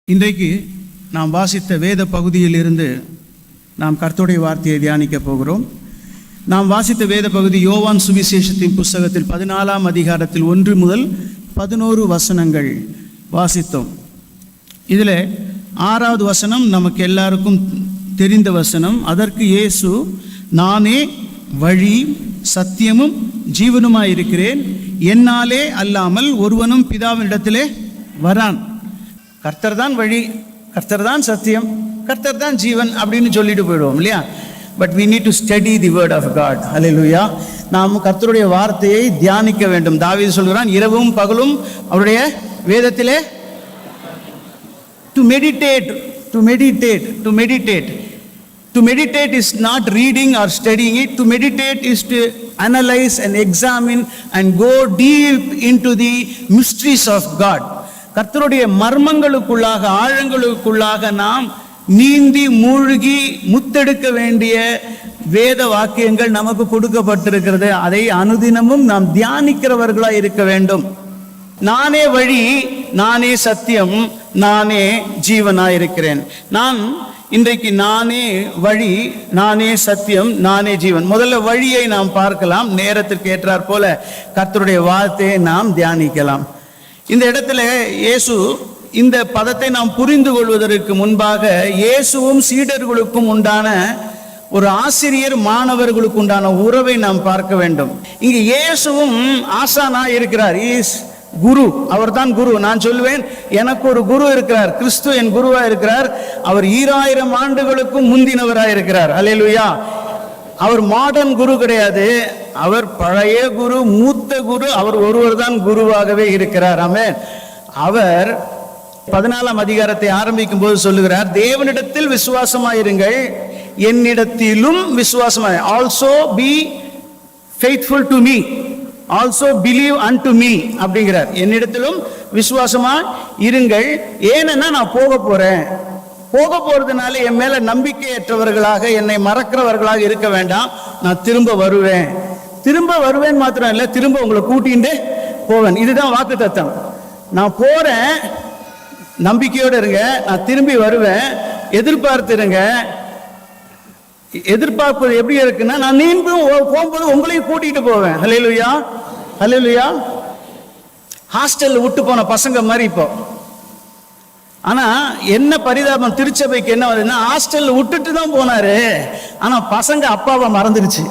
இன்றைக்கு நாம் வாசித்த வேத பகுதியிலிருந்து நாம் கர்த்தருடைய வார்த்தையை தியானிக்க போகிறோம். நாம் வாசித்த வேத பகுதி யோவான் சுவிசேஷத்தின் புஸ்தகத்தில் 14ஆம் அதிகாரத்தில் 1 முதல் 11 வசனங்கள் வாசித்தோம். இதில் 6வது வசனம் நமக்கு எல்லாருக்கும் தெரிந்த வசனம். அதற்கு இயேசு, நானே வழி சத்தியமும் ஜீவனுமாயிருக்கிறேன், என்னாலே அல்லாமல் ஒருவனும் பிதாவினிடத்திலே வரான். கர்த்தர் தான் வழி, கர்த்தர் தான் சத்தியம், கர்த்தர் தான் ஜீவன் அப்படின்னு சொல்லிட்டு போயிடுவோம் இல்லையா? But we need to study the word of God. ஹல்லேலூயா. நாம் கர்த்தருடைய வார்த்தையை தியானிக்க வேண்டும். தாவீது சொல்கிறான், இரவும் பகலும் அவருடைய வேதத்திலே to meditate. To meditate is not reading or studying it. To meditate is to analyze and examine and go deep into the mysteries of God. கர்த்தருடைய மர்மங்களுக்குள்ளாக, ஆழங்களுக்குள்ளாக நாம் நீந்தி மூழ்கி முத்தெடுக்க வேண்டிய வேத வாக்கியங்கள் நமக்கு கொடுக்கப்பட்டிருக்கிறது. அதை அனுதினமும் நாம் தியானிக்கிறவர்களாய் இருக்க வேண்டும். நானே வழி, நானே சத்தியம், நானே ஜீவனாயிருக்கிறேன். நான் இன்றைக்கு நானே வழி, நானே சத்தியம், நானே ஜீவன். முதல்ல வழியை நாம் பார்க்கலாம். நேரத்திற்கு ஏற்றாற் போல கர்த்தருடைய வார்த்தையை நாம் தியானிக்கலாம். இந்த இடத்துல இயேசு, இந்த பதத்தை நாம் புரிந்து கொள்வதற்கு முன்பாக இயேசுவும் சீடர்களுக்கும் உண்டான ஒரு ஆசிரியர் மாணவர்களுக்கு உண்டான உறவை நாம் பார்க்க வேண்டும். இங்கு இயேசுவும் ஆசானா இருக்கிறார். இஸ் குரு, அவர் தான் குரு. நான் சொல்லுவேன், எனக்கு ஒரு குரு இருக்கிறார், கிறிஸ்து என் குருவா இருக்கிறார். அவர் 2000 ஆண்டுகளுக்கும் முந்தினவராக இருக்கிறார். அல்லேலூயா. அவர் மாடர்ன் குரு கிடையாது, அவர் பழைய குரு, மூத்த குரு. அவர் ஒருவர் தான் குருவாகவே இருக்கிறார். ஆமென். அவர் 14ஆம் அதிகாரத்தை ஆரம்பிக்கும் போது சொல்லுகிறார், தேவனிடத்தில் விசுவாசமாயிருங்கள், என்னிடத்திலும் விசுவாசமாய், also be faithful to me, also believe unto me அப்படிங்கிறார். என்னிடத்திலும் விசுவாசமா இருங்கள். ஏன்னா நான் போக போறதுனால என் மேல நம்பிக்கையற்றவர்களாக, என்னை மறக்கிறவர்களாக இருக்க வேண்டாம். நான் திரும்ப வருவேன் மாத்திரம் இல்லை, திரும்ப உங்களை கூட்டிட்டு போவேன். இதுதான் வாக்கு தத்தம். நான் போறேன், நம்பிக்கையோடு இருங்க, நான் திரும்பி வருவேன், எதிர்பார்த்துருங்க. எதிர்பார்ப்பது எப்படி இருக்குன்னா, நான் நீண்டும் போகும்போது உங்களையும் கூட்டிட்டு போவேன். ஹல்லேலூயா, ஹல்லேலூயா. ஹாஸ்டல்ல விட்டு போன பசங்க மாதிரி இப்போ. ஆனா என்ன பரிதாபம், திருச்சபைக்கு என்ன வருதுன்னா, ஹாஸ்டல்ல விட்டுட்டு தான் போனாரு, ஆனா பசங்க அப்பாவை மறந்துடுச்சு.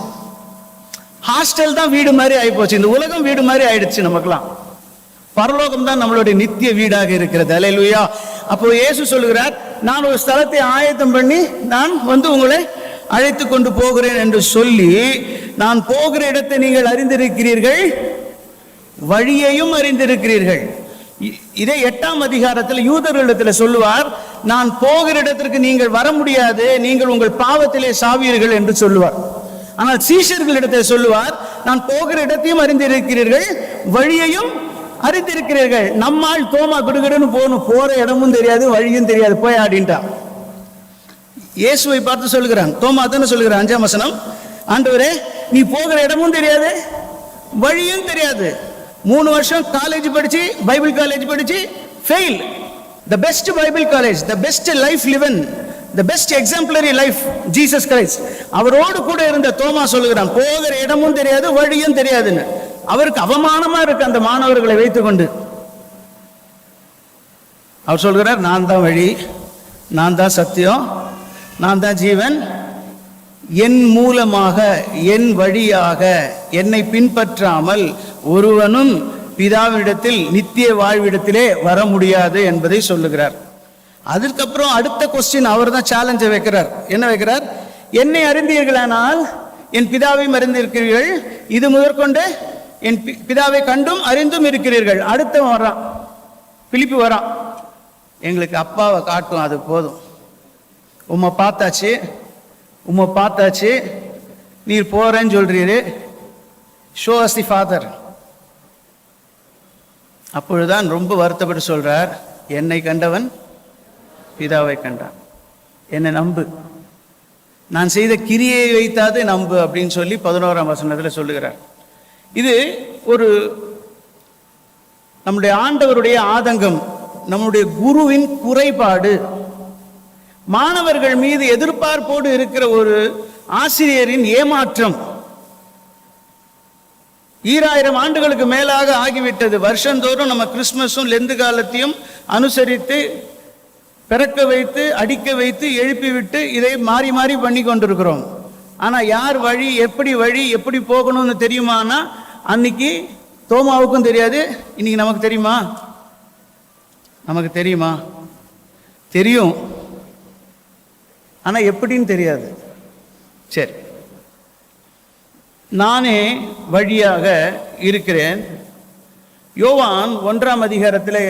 ஹாஸ்டல் தான் வீடு மாதிரி ஆயிப்போச்சு. இந்த உலகம் வீடு மாதிரி ஆயிடுச்சு நமக்குலாம். பரலோகம் தான் நம்மளுடைய நித்திய வீடாக இருக்கிறது. ஹல்லேலூயா. அப்போ இயேசு சொல்லுகிறார், நான் ஒரு ஸ்தலத்தை ஆயத்தம் பண்ணி நான் உங்களை அழைத்து கொண்டு போகிறேன் என்று சொல்லி, நான் போகிற இடத்தை நீங்கள் அறிந்திருக்கிறீர்கள், வழியையும் அறிந்திருக்கிறீர்கள். இதே 8ஆம் அதிகாரத்தில் யூதர்களிடத்தில் சொல்லுவார், நான் போகிற இடத்திற்கு நீங்கள் வர முடியாது, நீங்கள் உங்கள் பாவத்திலே சாவீர்கள் என்று சொல்லுவார். ஆனால் சீஷர்களிடத்தில் சொல்லுவார், நான் போகிற இடத்தையும் அறிந்திருக்கிறீர்கள், வழியையும் அறிந்திருக்கிறீர்கள். நம்மால் தோமா கிடுகிடுன்னு போற இடமும் தெரியாது, வழியும் தெரியாது, போய் ஆடின்ட்டான். இயேசுவை பார்த்து சொல்லுகிறான், தோமா தானே சொல்லுகிறான் 5ஆம் வசனம், ஆண்டவரே நீ போகிற இடமும் தெரியாது, வழியும் தெரியாது. 3 வருஷம் காலேஜ் படிச்சு, பைபிள் காலேஜ் படிச்சு fail. The best Bible college, the best life living, the best exemplary life Jesus Christ. அவரோடு கூட இருந்த தோமா சொல்லுகிறான், போகிற இடமும் தெரியாது, வழியும் தெரியாதுன்னு. அவருக்கு அவமானமா இருக்கு அந்த மாணவர்களை வைத்துக்கொண்டு. அவர் சொல்கிறார், நான் தான் வழி, நான் தான் சத்தியம், நான் தான் ஜீவன். என் மூலமாக, என் வழியாக என்னை பின்பற்றாமல் ஒருவனும் பிதாவினிடத்தில் நித்திய வாழ்விடத்திலே வர முடியாது என்பதை சொல்லுகிறார். அதுக்கப்புறம் அடுத்த கொஸ்டின் அவர் தான் சேலஞ்சை வைக்கிறார். என்ன வைக்கிறார்? என்னை அறிந்தீர்களானால் என் பிதாவையும் அறிந்திருக்கிறீர்கள், இது முதற்கொண்டு என் பிதாவை கண்டும் அறிந்தும் இருக்கிறீர்கள். அடுத்த வரான், பிலிப்பு வரான், எங்களுக்கு அப்பாவை காட்டும், அது போதும். உம்மை பார்த்தாச்சு, நீர் போறேன்னு சொல்றீரு, ஷோ அஸ் தி ஃபாதர். அப்பொழுதுதான் ரொம்ப வருத்தப்பட்டு சொல்றார், என்னை கண்டவன் பிதாவை கண்டான், என்னை நம்பு, நான் செய்த கிரியை வைத்தாது நம்பு அப்படின்னு சொல்லி 11ஆம் வசனத்தில் சொல்லுகிறார். இது ஒரு நம்முடைய ஆண்டவருடைய ஆதங்கம். நம்முடைய குருவின் குறைபாடு. மாணவர்கள் மீது எதிர்பார்ப்போடு இருக்கிற ஒரு ஆசிரியரின் ஏமாற்றம். 2000 ஆண்டுகளுக்கு மேலாக ஆகிவிட்டது. வருஷந்தோறும் நம்ம கிறிஸ்துமஸும் லெந்து காலத்தையும் அனுசரித்து பிறக்க வைத்து அடிக்க வைத்து எழுப்பிவிட்டு இதை மாறி மாறி பண்ணி கொண்டிருக்கிறோம். ஆனால் யார் வழி எப்படி போகணும்னு தெரியுமானா, அன்னைக்கு தோமாவுக்கும் தெரியாது, இன்னைக்கு நமக்கு தெரியுமா? நமக்கு தெரியுமா? தெரியும், ஆனால் எப்படின்னு தெரியாது. சரி, நானே வழியாக இருக்கிறேன். யோவான் 1ஆம் அதிகாரத்தில்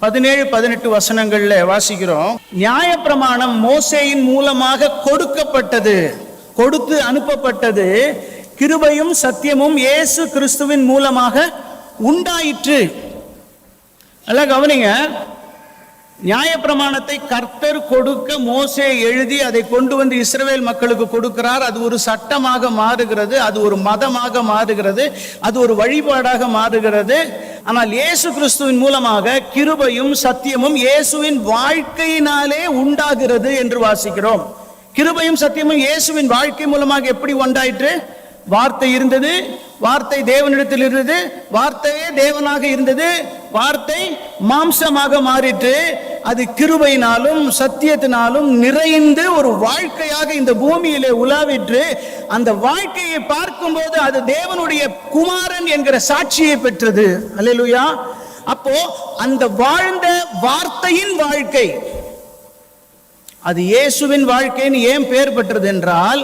17-18 வசனங்கள்ல வாசிக்கிறோம். நியாயப்பிரமாணம் மோசேயின் மூலமாக கொடுத்து அனுப்பப்பட்டது. கிருபையும் சத்தியமும் இயேசு கிறிஸ்துவின் மூலமாக உண்டாயிற்று. நல்லா கவனிங்க, நியாயப்பிரமாணத்தை கர்த்தர் கொடுக்க மோசே எழுதி அதை கொண்டு வந்து இஸ்ரவேல் மக்களுக்கு கொடுக்கிறார். அது ஒரு சட்டமாக மாறுகிறது, அது ஒரு மதமாக மாறுகிறது, அது ஒரு வழிபாடாக மாறுகிறது. ஆனால் இயேசு கிறிஸ்துவின் மூலமாக கிருபையும் சத்தியமும் இயேசுவின் வாழ்க்கையினாலே உண்டாகிறது என்று வாசிக்கிறோம். கிருபையும் சத்தியமும் இயேசுவின் வாழ்க்கை மூலமாக எப்படி உண்டாயிற்று? வார்த்தை இருந்தது, வார்த்தை தேவனிடத்தில் இருந்தது, வார்த்தையே தேவனாக இருந்தது, வார்த்தை மாம்சமாக மாறிட்டு அது கிருபையினாலும் சத்தியத்தினாலும் நிறைந்து ஒரு வாழ்க்கையாக இந்த பூமியிலே உலாவிற்று. அந்த வாழ்க்கையை பார்க்கும்போது அது தேவனுடைய குமாரன் என்கிற சாட்சியை பெற்றது. அல்லேலூயா. அப்போ அந்த வாழ்ந்த வார்த்தையின் வாழ்க்கை அது இயேசுவின் வாழ்க்கைன்னு ஏன் பெயர் பெற்றது என்றால்,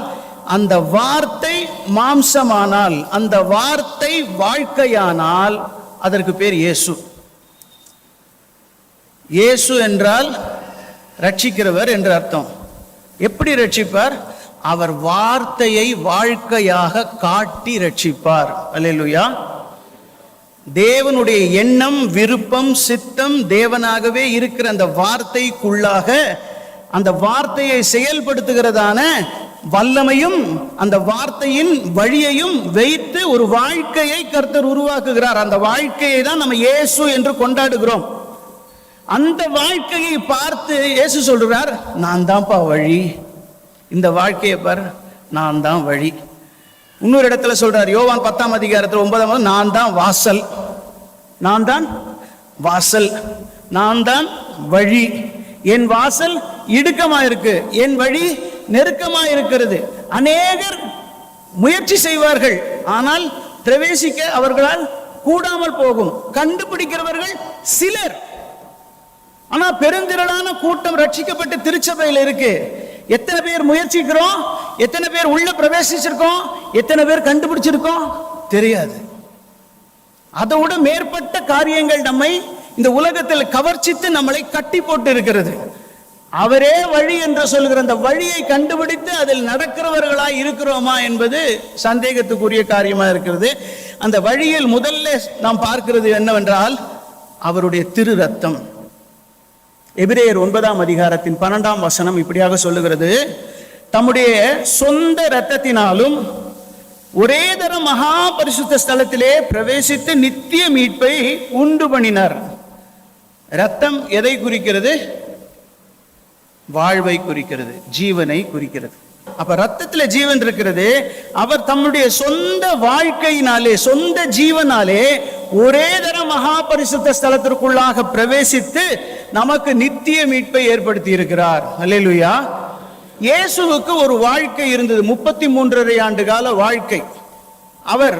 அந்த வார்த்தை மாம்சமானால், அந்த வார்த்தை வாழ்க்கையானால் அதற்கு பேர் இயேசு. இயேசு என்றால் ரட்சிக்கிறவர் என்று அர்த்தம். எப்படி ரட்சிப்பார்? அவர் வார்த்தையை வாழ்க்கையாக காட்டி ரட்சிப்பார். அல்லேலூயா. தேவனுடைய எண்ணம், விருப்பம், சித்தம் தேவனாகவே இருக்கிற அந்த வார்த்தைக்குள்ளாக அந்த வார்த்தையை செயல்படுத்துகிறதான வல்லமையும் அந்த வார்த்தையின் வழியையும் வைத்து ஒரு வாழ்க்கையை கர்த்தர் உருவாக்குகிறார். அந்த வாழ்க்கையை தான் நம்ம இயேசு என்று கொண்டாடுகிறோம். அந்த வாழ்க்கையை பார்த்து இயேசு சொல்றார், நான் தான்ப்பா வழி. இந்த வாழ்க்கையை பார், நான் தான் வழி. இன்னொரு இடத்துல சொல்றார், யோவான் 10ஆம் அதிகாரத்தில் 9ஆம், நான் தான் வாசல், நான் தான் வாசல், நான் தான் வழி. என் வாசல் இடுக்கமா இருக்கு, என் வழி நெருக்கமா இருக்கிறது. அநேகர் முயற்சி செய்வார்கள், ஆனால் பிரவேசிக்க அவர்களால் கூடாமல் போகும். கண்டுபிடிக்கிறவர்கள் சிலர். ஆனா பெருந்திரளான கூட்டம் ரட்சிக்கப்பட்டு திருச்சபையில் இருக்கு. எத்தனை பேர் முயற்சிக்கிறோம், எத்தனை பேர் உள்ள பிரவேசிச்சிருக்கோம், எத்தனை பேர் கண்டுபிடிச்சிருக்கோம் தெரியாது. அதோட மேற்பட்ட காரியங்கள் நம்மை இந்த உலகத்தில் கவர்ச்சித்து நம்மளை கட்டி போட்டு இருக்கிறது. அவரே வழி என்று சொல்கிற அந்த வழியை கண்டுபிடித்து அதில் நடக்கிறவர்களாய் இருக்கிறோமா என்பது சந்தேகத்துக்குரிய காரியமா இருக்கிறது. அந்த வழியில் முதல்ல நாம் பார்க்கிறது என்னவென்றால் அவருடைய திரு ரத்தம். எபிரேயர் 9ஆம் அதிகாரத்தின் 12ஆம் வசனம் இப்படியாக சொல்லுகிறது, தம்முடைய சொந்த இரத்தத்தினாலும் ஒரே தரம் மகா பரிசுத்த ஸ்தலத்திலே பிரவேசித்து நித்திய மீட்பை உண்டு பண்ணினார். ரத்தம் எதை குறிக்கிறது? வாழ்வை குறிக்கிறது, ஜீவனை குறிக்கிறது. அப்ப ரத்தத்துல ஜீவன் இருக்கிறது. அவர் தம்முடைய சொந்த வாழ்க்கையினாலே, சொந்த ஜீவனாலே ஒரே தரம் மகா பரிசுத்த ஸ்தலத்திற்குள்ளாக பிரவேசித்து நமக்கு நித்திய மீட்பை ஏற்படுத்தி இருக்கிறார். அல்லேலூயா. இயேசுவுக்கு ஒரு வாழ்க்கை இருந்தது, 33.5 ஆண்டு கால வாழ்க்கை. அவர்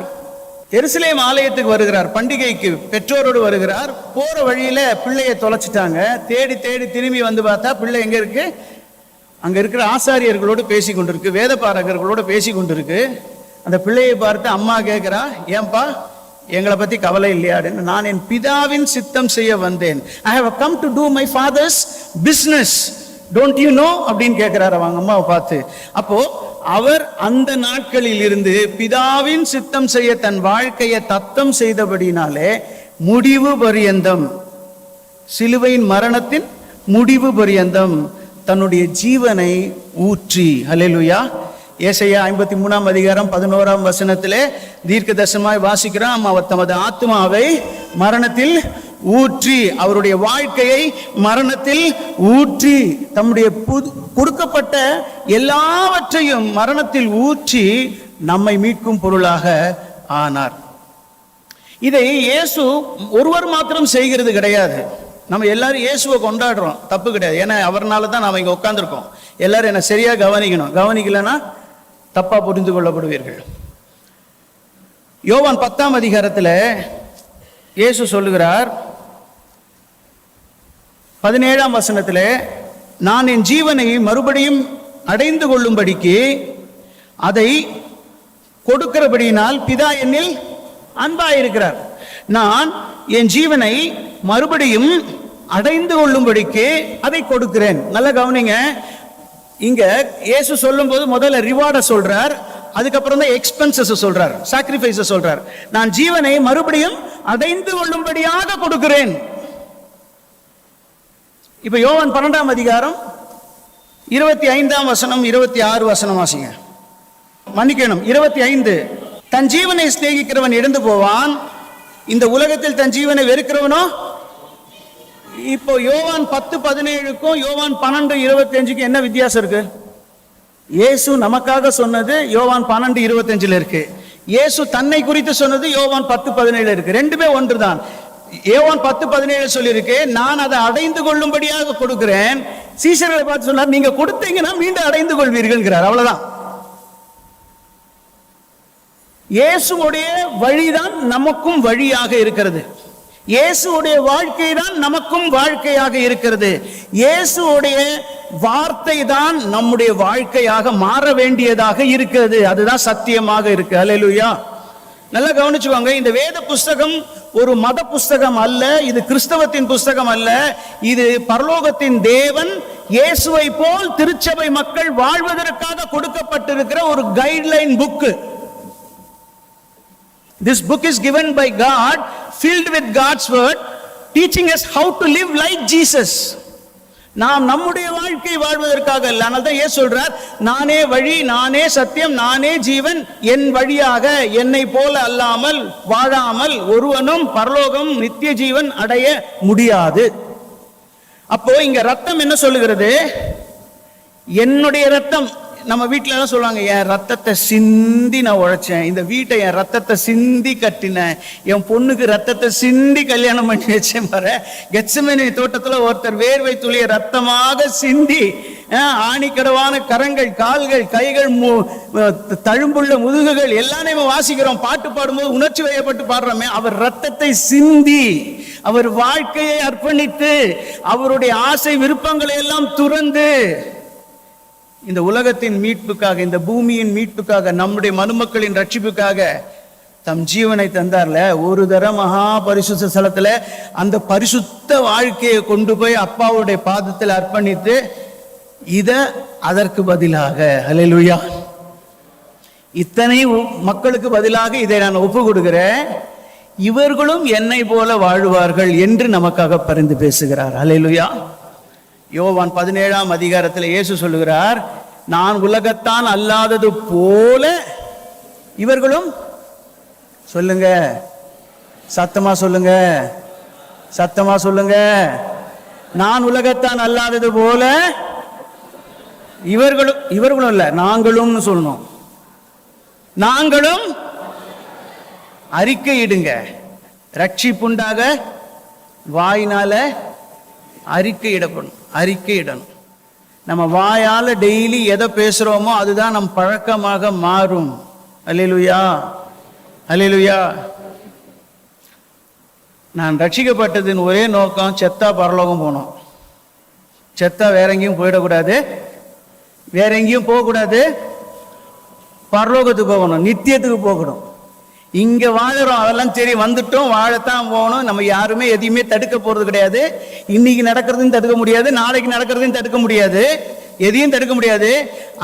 எருசலேம் ஆலயத்துக்கு வருகிறார், பண்டிகைக்கு பெற்றோரோடு வருகிறார். போற வழியில பிள்ளையை தொலைச்சிட்டாங்க. தேடி தேடி திரும்பி வந்து பார்த்தா பிள்ளை எங்க இருக்கு? அங்க இருக்கிற ஆசாரியர்களோடு பேசி கொண்டிருக்கு, வேத பாரகர்களோடு பேசி கொண்டிருக்கு. அந்த பிள்ளையை பார்த்து அம்மா கேட்கிறா, ஏன்பா எங்களை பத்தி கவலை இல்லையா? நான் என் பிதாவின் சித்தம் செய்ய வந்தேன். I have come to do my father's business. Don't you know அப்படின்னு கேட்கிறார் அவங்க அம்மாவை பார்த்து. அப்போ அவர் அந்த நாட்களில் இருந்து பிதாவின் சித்தம் செய்ய தன் வாழ்க்கையை தத்தம் செய்தபடினாலே முடிவு பரியந்தம், சிலுவையின் மரணத்தின் முடிவு பரியந்தம் தன்னுடைய ஜீவனை ஊற்றி. அல்லேலூயா. ஏசாயா 53ஆம் அதிகாரம் 11ஆம் வசனத்திலே தீர்க்க தரிசனமாய் வாசிக்கிறோம், அவர் தமது ஆத்மாவை மரணத்தில் ஊற்றி, அவருடைய வாழ்க்கையை மரணத்தில் ஊற்றி, தம்முடைய கொடுக்கப்பட்ட எல்லாவற்றையும் மரணத்தில் ஊற்றி நம்மை மீட்கும் பொருளாக ஆனார். இதை இயேசு ஒருவர் மாத்திரம் செய்கிறது கிடையாது. நம்ம எல்லாரும் இயேசுவை கொண்டாடுறோம், தப்பு கிடையாது. ஏன்னா அவர்னால தான் நாம் இங்கே உட்காந்துருக்கோம். எல்லாரும் என்ன சரியா கவனிக்கணும், கவனிக்கலன்னா தப்பா புரிந்து கொள்ளப்படுவீர்கள். யோவான் 10ஆம் அதிகாரத்தில் இயேசு சொல்லுகிறார், 17ஆம் வசனத்தில், நான் என் ஜீவனை மறுபடியும் அடைந்து கொள்ளும்படிக்கு அதை கொடுக்கிறபடியினால் பிதா என்னில் அன்பாயிருக்கிறார். நான் என் ஜீவனை மறுபடியும் அடைந்து கொள்ளும்படிக்கு அதை கொடுக்கிறேன். நல்லா கவனிங்க, இங்க இயேசு சொல்லும் போது முதல்ல ரிவார்டை சொல்றார், அதுக்கப்புறம் தான் எக்ஸ்பென்சஸ் சொல்றார், சாக்ரிஃபைஸ் சொல்றார். நான் ஜீவனை மறுபடியும் அடைந்து கொள்ளும்படியாக கொடுக்கிறேன். இப்ப யோவான் 12ஆம் அதிகாரம் 25ஆம் வசனம் 26 வசனம் வாசிங்க. மன்னிக்கணும், 25. தன் ஜீவனை சிநேகிக்கிறவன் இழந்து போவான், இந்த உலகத்தில் தன் ஜீவனை வெறுக்கிறவனோ. இப்போ யோவான் 10:17க்கும் யோவான் 12:25க்கும் என்ன வித்தியாசம் இருக்கு? இயேசு நமக்காக சொன்னது யோவான் 12:25 இருக்கு, இயேசு தன்னை குறித்து சொன்னது யோவான் 10:17 இருக்கு. ரெண்டுமே ஒன்றுதான். யோவான் 10:17 சொல்லியிருக்கு, நான் அதை அடைந்து கொள்ளும்படியாக கொடுக்கிறேன். சீஷர்களை பார்த்து சொன்னார், நீங்க கொடுத்தீங்கன்னா மீண்டும் அடைந்து கொள்வீர்கள். அவ்வளவுதான். இயேசுடைய வழிதான் நமக்கும் வழியாக இருக்கிறது. இயேசுடைய வாழ்க்கை தான் நமக்கும் வாழ்க்கையாக இருக்கிறது. இயேசுடைய வார்த்தை தான் நம்முடைய வாழ்க்கையாக மாற வேண்டியதாக இருக்கிறது. அதுதான் சத்தியமாக இருக்கு. அல்லேலூயா. நல்லா கவனிச்சுவாங்க, இந்த வேத புஸ்தகம் ஒரு மத புஸ்தகம் அல்ல, இது கிறிஸ்தவத்தின் புஸ்தகம் அல்ல, இது பரலோகத்தின் தேவன் இயேசுவை போல் திருச்சபை மக்கள் வாழ்வதற்காக கொடுக்கப்பட்டிருக்கிற ஒரு guideline book. This book is given by God, filled with God's word, teaching us how to live like Jesus. நாம் நம்முடைய வாழ்க்கை வாழ்வதற்காக அல்ல. அதனால தான் இயேசு சொல்றார், நானே வழி, நானே சத்தியம், நானே ஜீவன், என் வழியாக என்னை போல அல்லாமல் வாழாமல் ஒருவனும் பரலோகம் நித்திய ஜீவன் அடைய முடியாது. அப்போ இங்க ரத்தம் என்ன சொல்லுகிறது? என்னுடைய ரத்தம். நம்ம வீட்டில எல்லாம் சொல்லுவாங்க, என் ரத்தத்தை சிந்தி நான் உழைச்சேன், இந்த வீட்டை என் ரத்தத்தை சிந்தி கட்டினேன், என் பொண்ணுக்கு ரத்தத்தை சிந்தி கல்யாணம் பண்ணி வச்சேன். பாரு, கெத்செமனே தோட்டத்துல ஒருத்தர் வேர்வை துளிய ரத்தமாக சிந்தி, ஆணிக்கடவான கரங்கள், கால்கள், கைகள், தழும்புள்ள முதுகுகள் எல்லாம் நம்ம வாசிக்கிறோம். பாட்டு பாடும்போது உணர்ச்சி வயப்பட்டு பாடுறோமே, அவர் ரத்தத்தை சிந்தி, அவர் வாழ்க்கையை அர்ப்பணித்து, அவருடைய ஆசை விருப்பங்களை எல்லாம் துறந்து இந்த உலகத்தின் மீட்புக்காக, இந்த பூமியின் மீட்புக்காக, நம்முடைய மனுமக்களின் ரட்சிப்புக்காக தம் ஜீவனை தந்தார்ல. ஒரு தரம் மகா பரிசுத்த ஸ்தலத்துல அந்த பரிசுத்த வாழ்க்கையை கொண்டு போய் அப்பாவுடைய பாதத்தில் அர்ப்பணித்து, இத அதற்கு பதிலாக, அல்லேலூயா, இத்தனை மக்களுக்கு பதிலாக இதை நான் ஒப்பு கொடுக்கிறேன், இவர்களும் என்னை போல வாழ்வார்கள் என்று நமக்காக பரிந்து பேசுகிறார். அல்லேலூயா. யோவான் 17ஆம் அதிகாரத்தில் இயேசு சொல்லுகிறார், நான் உலகத்தான் அல்லாதது போல இவர்களும். சொல்லுங்க, சத்தமா சொல்லுங்க, சத்தமா சொல்லுங்க. நான் உலகத்தான் அல்லாதது போல இவர்களும். இவர்களும் இல்ல, நாங்களும் சொல்லணும். நாங்களும் அறிக்கையிடுங்க. ரட்சிப்புண்டாக வாயினால அறிக்கையிடப்படும். அறிக்கையிடணும். நம்ம வாயால டெய்லி எதை பேசுறோமோ அதுதான் நம் பழக்கமாக மாறும். அல்லேலூயா, அல்லேலூயா. நான் ரட்சிக்கப்பட்டதின் ஒரே நோக்கம், செத்தா பரலோகம் போகணும். செத்தா வேற எங்கேயும் போயிடக்கூடாது, வேற எங்கேயும் போகக்கூடாது, பரலோகத்துக்கு போகணும், நித்தியத்துக்கு போகணும். இங்க வாழறோம், அதெல்லாம் சரி, வந்துட்டோம், வாழத்தான் போகணும். நம்ம யாருமே எதையுமே தடுக்க போறது கிடையாது. இன்னைக்கு நடக்கிறதையும் தடுக்க முடியாது, நாளைக்கு நடக்கிறதையும் தடுக்க முடியாது, எதையும் தடுக்க முடியாது.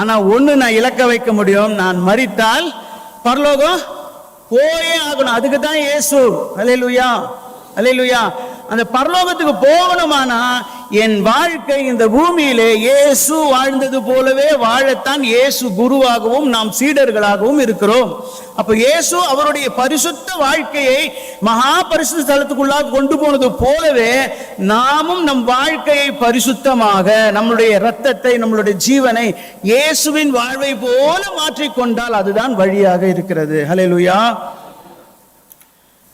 ஆனா ஒண்ணு நான் இலக்க வைக்க முடியும், நான் மரித்தால் பரலோகம் போயே ஆகணும். அதுக்கு தான் இயேசு. அல்லேலூயா, அல்லேலூயா. அந்த பரலோகத்துக்கு போகணுமானா என் வாழ்க்கை இந்த பூமியிலே இயேசு வாழ்ந்தது போலவே வாழத்தான் இயேசு குருவாகவும் நாம் சீடர்களாகவும் இருக்கிறோம். அப்ப இயேசு அவருடைய பரிசுத்த வாழ்க்கையை மகா பரிசுத்த ஸ்தலத்துக்குள்ளாக கொண்டு போனது போலவே நாமும் நம் வாழ்க்கையை பரிசுத்தமாக, நம்முடைய இரத்தத்தை, நம்மளுடைய ஜீவனை இயேசுவின் வாழ்வை போல மாற்றிக்கொண்டால் அதுதான் வழியாக இருக்கிறது. ஹல்லேலூயா.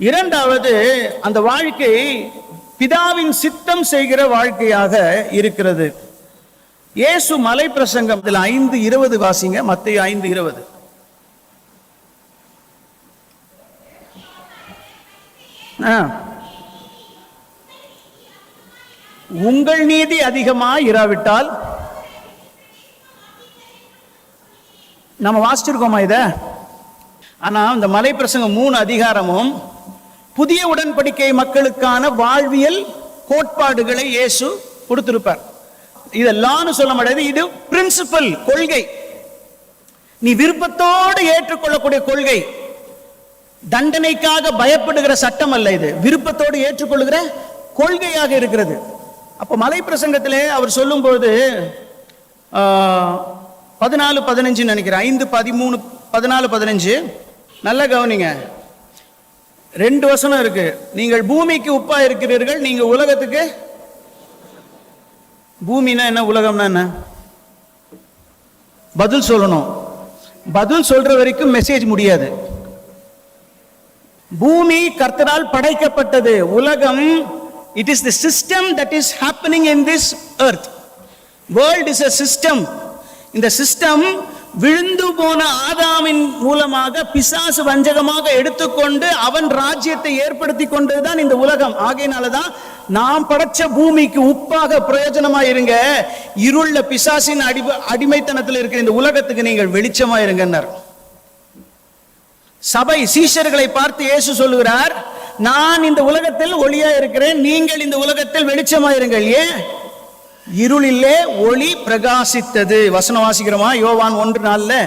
இரண்டாவது, அந்த வாழ்க்கை பிதாவின் சித்தம் செய்கிற வாழ்க்கையாக இருக்கிறது. இயேசு மலை பிரசங்கம் 5:20 வாசிங்க. மத்தேயு 5:20. உங்கள் நீதி அதிகமாய் இராவிட்டால், நம்ம வாசிச்சிருக்கோமா இத? ஆனா இந்த மலை பிரசங்கம் 3 அதிகாரமும் புதிய உடன்படிக்கை மக்களுக்கான வாழ்வியல் கோட்பாடுகளை இயேசு கொடுத்திருப்பார். இதெல்லாம் சொல்ல முடியாது, இது பிரின்சிபல், கொள்கை. நீ விருப்பத்தோடு ஏற்றுக்கொள்ளக்கூடிய கொள்கை, தண்டனைக்காக பயப்படுகிற சட்டம் அல்ல. இது விருப்பத்தோடு ஏற்றுக்கொள்ளுகிற கொள்கையாக இருக்கிறது. அப்ப மலை பிரசங்கத்திலே அவர் சொல்லும் பொழுது 14:15 நினைக்கிறேன், 5:13, 14:15 நல்ல கவனிங்க. 2 வசனம் இருக்கு. நீங்கள் பூமிக்கு உப்பா இருக்கிறீர்கள், நீங்க உலகத்துக்கு. பூமினா என்ன, உலகம்னா என்ன? பதில் சொல்லணும். பதில் சொல்ற வரைக்கும் மெசேஜ் முடியாது. பூமி கர்த்தரால் படைக்கப்பட்டது. உலகம், it is the system that is happening in this earth. World is a system. இந்த சிஸ்டம் விழுந்து போன ஆதாமின் மூலமாக பிசாசு வஞ்சகமாக எடுத்துக்கொண்டு அவன் ராஜ்யத்தை ஏற்படுத்தி கொண்டதுதான் இந்த உலகம். ஆகையினாலதான் நாம் படைச்ச பூமிக்கு உப்பாக பிரயோஜனமா இருங்க, இருள பிசாசின் அடிமைத்தனத்தில் இருக்கிற இந்த உலகத்துக்கு நீங்கள் வெளிச்சமா இருங்கன்னார். சபை சீஷர்களை பார்த்து இயேசு சொல்லுகிறார், நான் இந்த உலகத்தில் ஒளியா இருக்கிறேன், நீங்கள் இந்த உலகத்தில் வெளிச்சமா இருங்கள். ஏன்? இருளிலே ஒளி பிரகாசித்தது. வசனம் வாசிக்கிறோமா? யோவான் 1:4.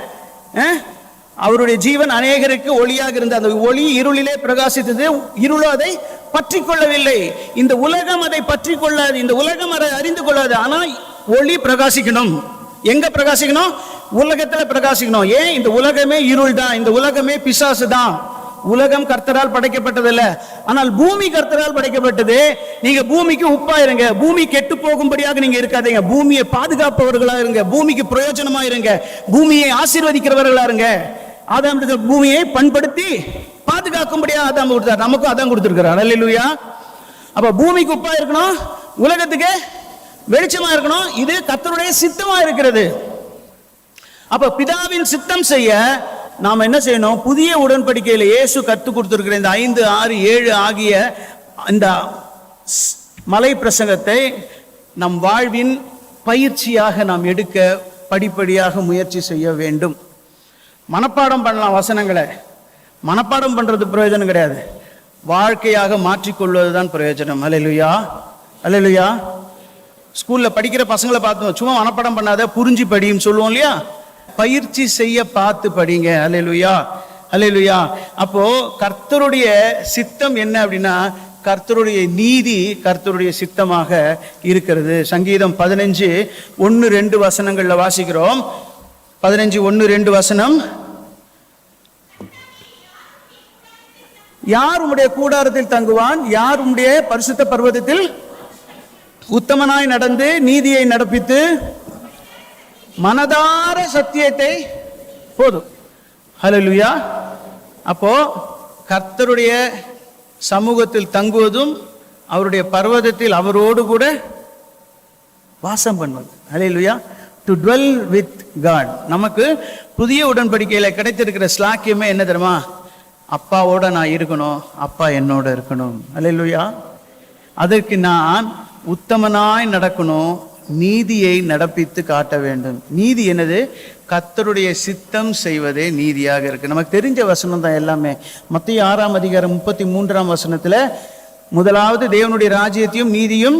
அவருடைய ஜீவன் அநேகருக்கு ஒளியாக இருந்த அந்த ஒளி இருளிலே பிரகாசித்தது, இருளோ அதை பற்றி கொள்ளவில்லை. இந்த உலகம் அதை பற்றி கொள்ளாது, இந்த உலகம் அதை அறிந்து கொள்ளாது. ஆனா ஒளி பிரகாசிக்கணும். எங்க பிரகாசிக்கணும்? உலகத்துல பிரகாசிக்கணும். ஏன்? இந்த உலகமே இருள் தான், இந்த உலகமே பிசாசு தான். உலகம் கர்த்தரால் படைக்கப்பட்டதில்ல, ஆனால் பூமி கர்த்தரால் படைக்கப்பட்டது. நீங்க பூமிக்கு உப்பா இருங்க, பூமி கெட்டு போகும்படியாக நீங்க இருக்காதீங்க, பூமியை பாதுகாப்பவர்களா இருங்க, பூமிக்கு பிரயோஜனமா இருங்க, பூமியை ஆசீர்வதிக்கிறவர்களா இருங்க. ஆதாம் பூமியை பண்படுத்தி பாதுகாக்கும்படியா ஆதாம் கொடுத்தார், நமக்கும் அதான் கொடுத்திருக்கிறார். அல்லேலூயா. அப்ப பூமிக்கு உப்பா இருக்கணும், உலகத்துக்கு வெளிச்சமா இருக்கணும். இது கர்த்தருடைய சித்தமா இருக்கிறது. அப்ப பிதாவின் சித்தம் செய்ய நாம் என்ன செய்யணும்? புதிய உடன்படிக்கையில் இயேசு கற்றுக் கொடுத்திருக்கிற இந்த 5, 6, 7 ஆகிய இந்த மலை பிரசங்கத்தை நம் வாழ்வின் பயிற்சியாக நாம் எடுக்க படிப்படியாக முயற்சி செய்ய வேண்டும். மனப்பாடம் பண்ணலாம் வசனங்களை, மனப்பாடம் பண்றது பிரயோஜனம் கிடையாது, வாழ்க்கையாக மாற்றிக்கொள்வதுதான் பிரயோஜனம். அல்லேலூயா, அல்லேலூயா. ஸ்கூல்ல படிக்கிற பசங்களை பார்த்தோம், சும்மா மனப்பாடம் பண்ணாத, புரிஞ்சு படின்னு சொல்லுவோம் இல்லையா? பயிற்சி செய்ய பார்த்து படிங்க. அல்லேலூயா, அல்லேலூயா. அப்போ கர்த்தருடைய சித்தம் என்ன அப்படின்னா, கர்த்தருடைய நீதி கர்த்தருடைய சித்தமாக இருக்கிறது. சங்கீதம் 15:1-2 வசனங்கள்ல வாசிக்கிறோம். 15:1-2 வசனம். யார் உம்முடைய கூடாரத்தில் தங்குவான்? யார் உம்முடைய பரிசுத்த பர்வதத்தில் உத்தமனாய் நடந்து நீதியை நடப்பித்து மனதார சத்தியத்தை போதும். ஹல்லேலூயா. அப்போ கர்த்தருடைய சமூகத்தில் தங்குவதும் அவருடைய பர்வதத்தில் அவரோடு கூட வாசம் பண்ணுவது. Hallelujah. To dwell with God. நமக்கு புதிய உடன்படிக்கையில கிடைத்திருக்கிற ஸ்லாக்கியமே என்ன தெரியுமா? அப்பாவோட நான் இருக்கணும், அப்பா என்னோட இருக்கணும். ஹல்லேலூயா. அதற்கு நான் உத்தமனாய் நடக்கணும், நீதியை நடப்பித்து காட்ட வேண்டும். நீதி என்னது? கர்த்தருடைய சித்தம் செய்வதே நீதியாக இருக்கு. நமக்கு தெரிஞ்ச வசனம் தான் எல்லாமே. மத்தேயு 6:33 வசனத்துல முதலாவது தேவனுடைய ராஜ்யத்தையும் நீதியும்,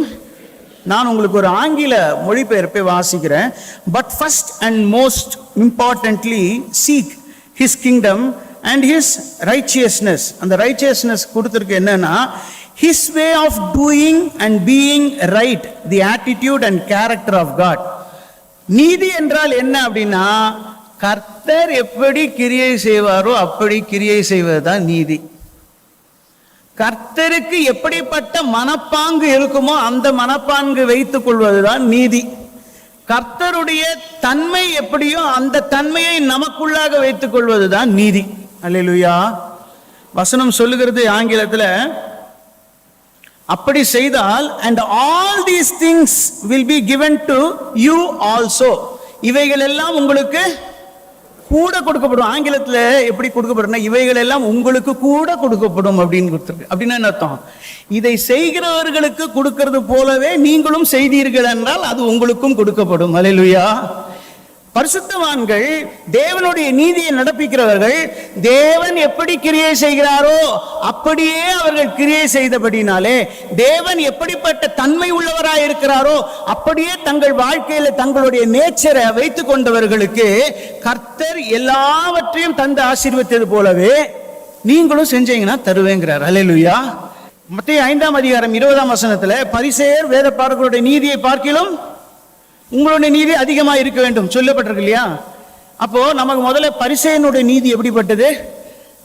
நான் உங்களுக்கு ஒரு ஆங்கில மொழிபெயர்ப்பை வாசிக்கிறேன். But first and most importantly seek his kingdom and his righteousness. அந்த ரைச்சியஸ்னஸ் கொடுத்துருக்கு என்னன்னா, His way of doing and being right, the attitude and character of God. நீதி என்றால் என்ன அப்படின்னா, கர்த்தர் எப்படி கிரியை செய்வாரோ அப்படி கிரியை செய்வதுதான் நீதி. கர்த்தருக்கு எப்படிப்பட்ட மனப்பாங்கு இருக்குமோ அந்த மனப்பாங்கு வைத்துக் கொள்வதுதான் நீதி. கர்த்தருடைய தன்மை எப்படியோ அந்த தன்மையை நமக்குள்ளாக வைத்துக் கொள்வதுதான் நீதி. அல்லேலூயா. வசனம் சொல்லுகிறது ஆங்கிலத்தில், அப்படி செய்தால் and all these things will be given to you also, இவைகள் எல்லாம் உங்களுக்கு கூட கொடுக்கப்படும். ஆங்கிலத்தில் எப்படி கொடுக்கப்படும், இவைகள் எல்லாம் உங்களுக்கு கூட கொடுக்கப்படும் அப்படின்னு கொடுத்துருக்கு. அப்படின்னா என்ன அர்த்தம்? இதை செய்கிறவர்களுக்கு கொடுக்கிறது போலவே நீங்களும் செய்தீர்கள் என்றால் அது உங்களுக்கும் கொடுக்கப்படும். அல்லேலூயா. பரிசுத்தவான்கள், தேவனுடைய நீதியை நடப்பிக்கிறவர்கள், தேவன் எப்படி கிரியை செய்கிறாரோ அப்படியே அவர்கள் கிரியை செய்தபடினாலே, தேவன் எப்படிப்பட்ட தன்மை உள்ளவராய் இருக்கிறாரோ அப்படியே தங்கள் வாழ்க்கையில தங்களுடைய நேச்சரை வைத்துக் கொண்டவர்களுக்கு கர்த்தர் எல்லாவற்றையும் தந்து ஆசீர்வதித்தது போலவே நீங்களும் செஞ்சீங்கன்னா தருவேங்கிறார். அல்லேலூயா. மத்தேயு 5ஆம் அதிகாரம் 20ஆம் வசனத்துல, பரிசேயர் வேத பாரகருடைய நீதியை பார்க்கிலும் உங்களுடைய நீதி அதிகமாக இருக்க வேண்டும் சொல்லப்பட்டிருக்கு இல்லையா? அப்போ நமக்கு முதல்ல பரிசேயனுடைய நீதி எப்படிப்பட்டது,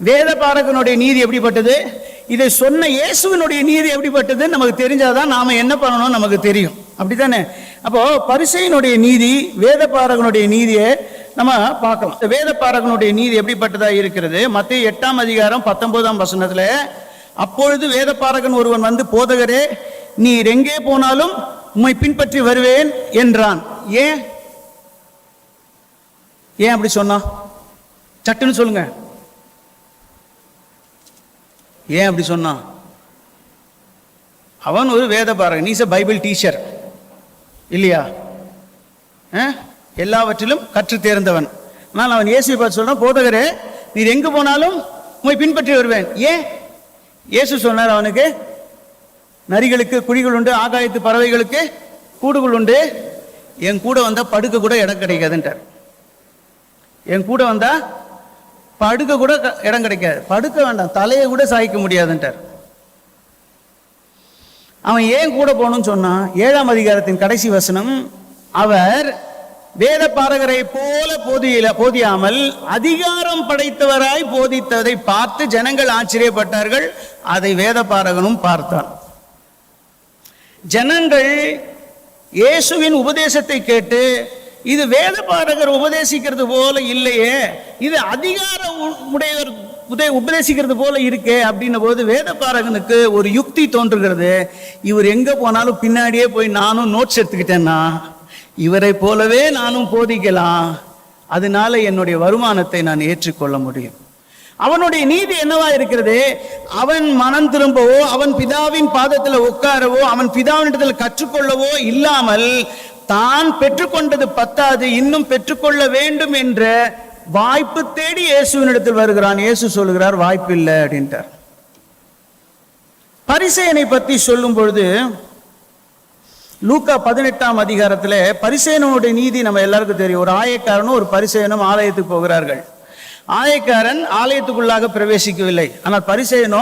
வேத பாரகனுடைய நீதி எப்படிப்பட்டது, இதை சொன்ன இயேசுவினுடைய நீதி எப்படிப்பட்டது நமக்கு தெரிஞ்சாதான் நாம என்ன பண்ணணும் நமக்கு தெரியும். அப்படித்தானே? அப்போ பரிசேயனுடைய நீதி, வேத பாரகனுடைய நீதியை நம்ம பார்க்கலாம். வேத பாரகனுடைய நீதி எப்படிப்பட்டதா இருக்கிறது? மத்தேயு 8ஆம் அதிகாரம் 19ஆம் வசனத்துல, அப்பொழுது வேத பாரகன் ஒருவன் வந்து, போதகரே, நீர் எங்கே போனாலும் உம்மை பின்பற்றி வருவேன் என்றான். ஏன் ஏன் அப்படி சொன்னா? சட்டுன்னு சொல்லுங்க. ஏன் அப்படி சொன்னா? அவன் ஒரு வேத பாரகன், நீ பைபிள் டீச்சர் இல்லையா? எல்லாவற்றிலும் கற்று தேர்ந்தவன். ஆனால் அவன் இயேசுவை பார்த்து சொல்றான், போதகரே, நீர் எங்கு போனாலும் உம்மை பின்பற்றி வருவேன். ஏன்? இயேசு சொன்னார் அவனுக்கு, நரிகளுக்கு குழிகள் உண்டு, ஆகாயத்து பறவைகளுக்கு கூடுகள் உண்டு, என் கூட வந்தா படுக்க கூட இடம் கிடைக்காதுன்றார். என் கூட வந்தா படுக்க கூட இடம் கிடைக்காது, படுக்க வேண்டாம், தலையை கூட சாய்க்க முடியாதுன்றார். அவன் ஏன் கூட போகணும்னு சொன்னான்? 7ஆம் அதிகாரத்தின் கடைசி வசனம், அவர் வேத பாரகரை போல போதியாமல் அதிகாரம் படைத்தவராய் போதித்ததை பார்த்து ஜனங்கள் ஆச்சரியப்பட்டார்கள், அதை வேத பாரகனும் பார்த்தான். ஜனங்கள் இயேசுவின் உபதேசத்தை கேட்டு, இது வேத பாரகர் உபதேசிக்கிறது போல இல்லையே, இது அதிகார உடையவர் உபதேசிக்கிறது போல இருக்கே அப்படின்ன போது வேத பாரகனுக்கு ஒரு யுக்தி தோன்றுகிறது. இவர் எங்க போனாலும் பின்னாடியே போய் நானும் நோட்ஸ் எடுத்துக்கிட்டேன்னா இவரை போலவே நானும் போதிக்கலாம், அதனால என்னுடைய வருமானத்தை நான் ஏற்றுக்கொள்ள முடியும். அவனுடைய நீதி என்னவா இருக்கிறது? அவன் மனம் திரும்பவோ, அவன் பிதாவின் பாதத்தில் உட்காரவோ, அவன் பிதாவினிடத்தில் கற்றுக்கொள்ளவோ இல்லாமல், தான் பெற்றுக்கொண்டது பத்தாது, இன்னும் பெற்றுக்கொள்ள வேண்டும் என்ற வாய்ப்பு தேடி இயேசுவினிடத்தில் வருகிறான். இயேசு சொல்லுகிறார், வாய்ப்பு இல்லை அப்படின்ட்டார். பரிசேயனை பற்றி சொல்லும் பொழுது லூக்கா 18ஆம் அதிகாரத்தில் பரிசேயனுடைய நீதி நம்ம எல்லாருக்கும் தெரியும். ஒரு ஆயக்காரனும் ஒரு பரிசேயனும் ஆலயத்துக்கு போகிறார்கள். ஆயக்காரன் ஆலயத்துக்குள்ளாக பிரவேசிக்கவில்லை, ஆனால் பரிசேயனோ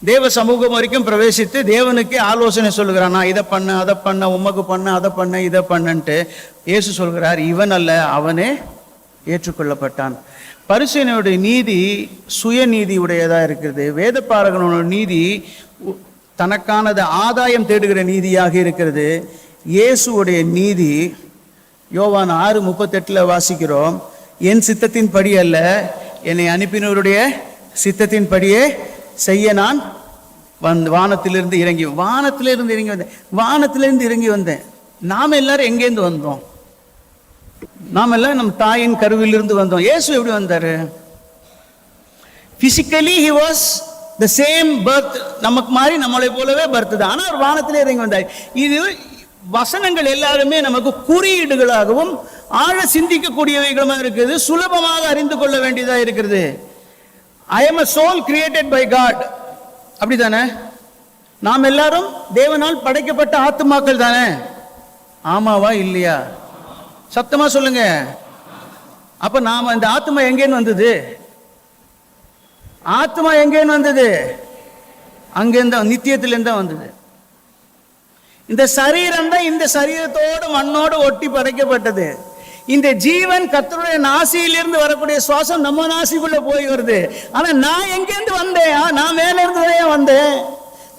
தேவ சமூகம் வரைக்கும் பிரவேசித்து தேவனுக்கே ஆலோசனை சொல்லுகிறான். நான் இதை பண்ண, அதை பண்ண, உமக்கு பண்ண, அதை பண்ண, இதை பண்ணன்ட்டு. இயேசு சொல்கிறார், இவன் அல்ல, அவனே ஏற்றுக்கொள்ளப்பட்டான். பரிசேயனுடைய நீதி சுயநீதி உடையதா இருக்கிறது. வேத பாரகனோட நீதி தனக்கானது ஆதாயம் தேடுகிற நீதியாக இருக்கிறது. இயேசுடைய நீதி யோவான் 6:38 வாசிக்கிறோம், என் சித்தத்தின் படி அல்ல, என்னை அனுப்பினவருடைய சித்தத்தின் படியே செய்ய நான் வானத்திலிருந்து இறங்கி வந்தேன். நாம் எல்லாரும் எங்கேருந்து வந்தோம்? நாம் எல்லாம் நம் தாயின் கருவிலிருந்து வந்தோம். இயேசு எப்படி வந்தாரு? Physically he was the same birth, நமக்கு மாதிரி நம்மளை போலவே பர்த் தான், ஆனால் ஒரு வானத்திலே இறங்கி வந்தார். இது வசனங்கள் எல்லாருமே நமக்கு குறியீடுகளாகவும் ஆழ சிந்திக்கக்கூடியவைகளுமா இருக்குது, சுலபமாக அறிந்து கொள்ள வேண்டியதா இருக்கிறது. I am a soul created by God, அப்படித்தானே? நாம் எல்லாரும் தேவனால் படைக்கப்பட்ட ஆத்துமாக்கள் தானே? ஆமாவா இல்லையா? சத்தமா சொல்லுங்க. அப்ப நாம இந்த ஆத்மா எங்கேன்னு வந்தது? ஆத்மா எங்கேன்னு வந்தது? அங்கேருந்து நித்தியத்திலேருந்து தான் வந்தது. இந்த சரீரம் தான் இந்த சரீரத்தோடு மண்ணோடு ஒட்டி படைக்கப்பட்டது. இந்த ஜீவன் கர்த்தருடைய நாசியிலிருந்து வரக்கூடிய சுவாசம் நம்ம நாசிக்குள்ள போய் வருது. ஆனா நான் எங்கேருந்து வந்தேன்? நான் மேல இருந்து வந்தேன்.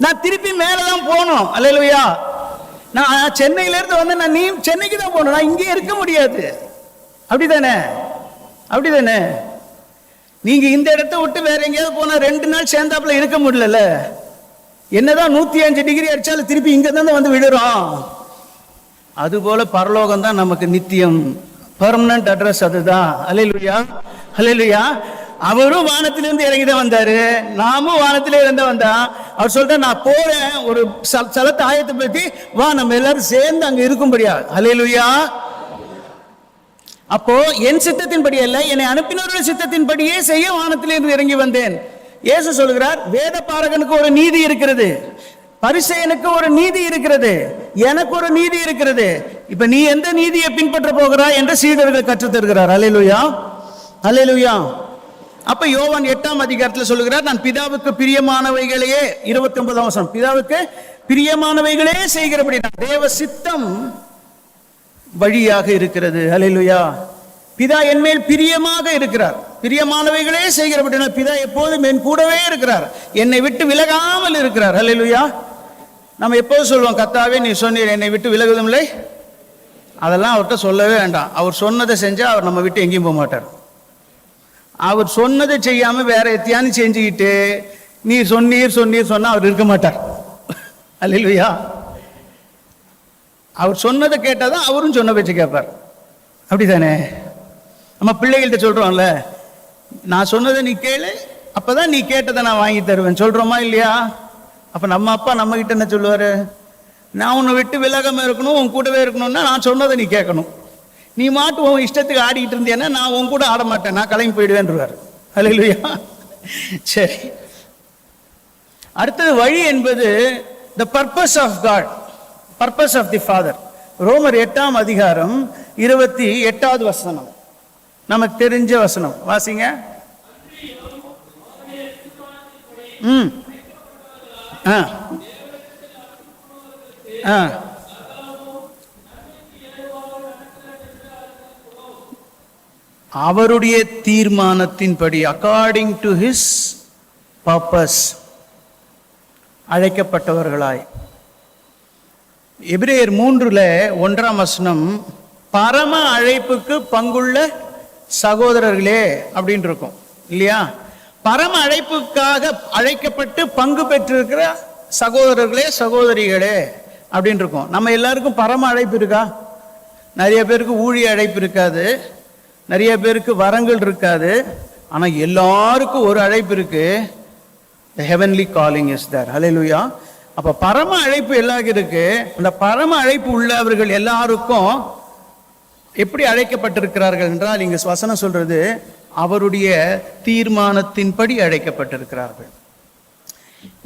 நான் திருப்பி மேலதான் போனோம். அல்லேலூயா. நான் சென்னையில இருந்து வந்தேன். நான் நீ சென்னைக்கு தான் போகணும். நான் இங்கே இருக்க முடியாது. அப்படிதானே? அப்படிதானே? நீங்க இந்த இடத்த விட்டு வேற எங்கேயாவது போனா 2 நாள் சேர்ந்தாப்புல இருக்க முடியல. என்னதான் 105 டிகிரி அடிச்சாலும் திருப்பி இங்க தான் வந்து விடுறோம். அதுபோல பரலோகம் தான் நமக்கு நித்தியம், பெர்மனன்ட் அட்ரஸ். அதுதான். அல்லேலூயா, அல்லேலூயா. அவரும் வானத்திலிருந்து இறங்கிதான் வந்தாரு, நாமும் வானத்திலே இருந்து வந்தா. அவர் சொல்ற நான் போறேன், ஒரு ஸ்தலத்தை ஆயத்தை பத்தி வா, நம்ம எல்லாரும் சேர்ந்து அங்க இருக்கும்படியா. அல்லேலூயா. அப்போ என் சித்தத்தின்படி அல்ல, என்னை அனுப்பினவருடைய சித்தத்தின்படியே செய்ய வானத்திலிருந்து இறங்கி வந்தேன். இயேசு சொல்கிறார், வேத பாரகனுக்கு ஒரு நீதி இருக்கிறது, பரிசேயனுக்கு ஒரு நீதி இருக்கிறது, எனக்கு ஒரு நீதி இருக்கிறது. இப்ப நீ எந்த நீதியை பின்பற்ற போகிறாய் என்று சீடர்கள் கற்றுத் தருகிறார். அல்லேலூயா, அல்லேலூயா. அப்ப யோவான் 8ஆம் அதிகாரத்தில் சொல்லுகிறார், நான் பிதாவுக்கு பிரியமானவைகளையே, 29ஆம் வசனம், பிதாவுக்கு பிரியமானவைகளே செய்கிறபடி தேவ சித்தம் வழியாக இருக்கிறது. அல்லேலூயா. பிதா என் மேல் பிரியமாக இருக்கிறார், பிரியமானவைகளே செய்கிறபடினா பிதா எப்போதும் என் கூடவே இருக்கிறார், என்னை விட்டு விலகாமல் இருக்கிறார். அல்லேலூயா. நம்ம எப்போது சொல்லுவோம், கர்த்தாவே நீ சொன்னீர் என்னை விட்டு விலகுதும் இல்லை. அதெல்லாம் அவர்கிட்ட சொல்லவே வேண்டாம். அவர் சொன்னதை செஞ்சா அவர் நம்ம விட்டு எங்கேயும் போக மாட்டார். அவர் சொன்னதை செய்யாம வேற எத்தியானு செஞ்சுக்கிட்டு நீ சொன்னீர் சொன்னீர் சொன்னா அவர் இருக்க மாட்டார். அல்லேலூயா. அவர் சொன்னதை கேட்டாதான் அவரும் சொன்ன பேச்சு கேட்பார். அப்படித்தானே? நம்ம பிள்ளைகள்கிட்ட சொல்றோம்ல, நான் சொன்னதை நீ கேளு, அப்பதான் நீ கேட்டதை நான் வாங்கி தருவேன் சொல்றோமா இல்லையா? அப்ப நம்ம அப்பா நம்ம கிட்ட என்ன சொல்லுவாரு? நான் உன்னை விட்டு விலகாம இருக்கணும், உன் கூடவே இருக்கணும்னா நான் சொன்னதை நீ கேட்கணும். நீ மாட்டு உன் இஷ்டத்துக்கு ஆடிக்கிட்டு இருந்தேன்னா நான் உன் கூட ஆட மாட்டேன், நான் கிளம்பி போயிடுவேன்றாரு. அல்லேலூயா. சரி, அடுத்தது வழி என்பது the purpose of God, purpose of the Father. ரோமர் 8ஆம் அதிகாரம் 28வது வசனம், நமக்கு தெரிஞ்ச வசனம். வாசிங்க. அவருடைய தீர்மானத்தின்படி, அக்கார்டிங் டு ஹிஸ் பர்பஸ், அழைக்கப்பட்டவர்களாய். எபிரேயர் 3:1ஆம் வசனம், பரம அழைப்புக்கு பங்குள்ள சகோதரர்களே அப்படின்னு இருக்கும் இல்லையா? பரம அழைப்புக்காக அழைக்கப்பட்டு பங்கு பெற்றிருக்கிற சகோதரர்களே சகோதரிகளே அப்படின்னு இருக்கும். நம்ம எல்லாருக்கும் பரம அழைப்பு இருக்கா? நிறைய பேருக்கு ஊழிய அழைப்பு இருக்காது, நிறைய பேருக்கு வரங்கள் இருக்காது. ஆனா எல்லாருக்கும் ஒரு அழைப்பு இருக்கு. The heavenly calling is there. Hallelujah. அப்ப பரம அழைப்பு எல்லாருக்கும் இருக்கு. அந்த பரம அழைப்பு உள்ளவர்கள் எல்லாருக்கும் எப்படி அழைக்கப்பட்டிருக்கிறார்கள் என்றால், இங்க வசனம் சொல்றது அவருடைய தீர்மானத்தின்படி அழைக்கப்பட்டிருக்கிறார்கள்.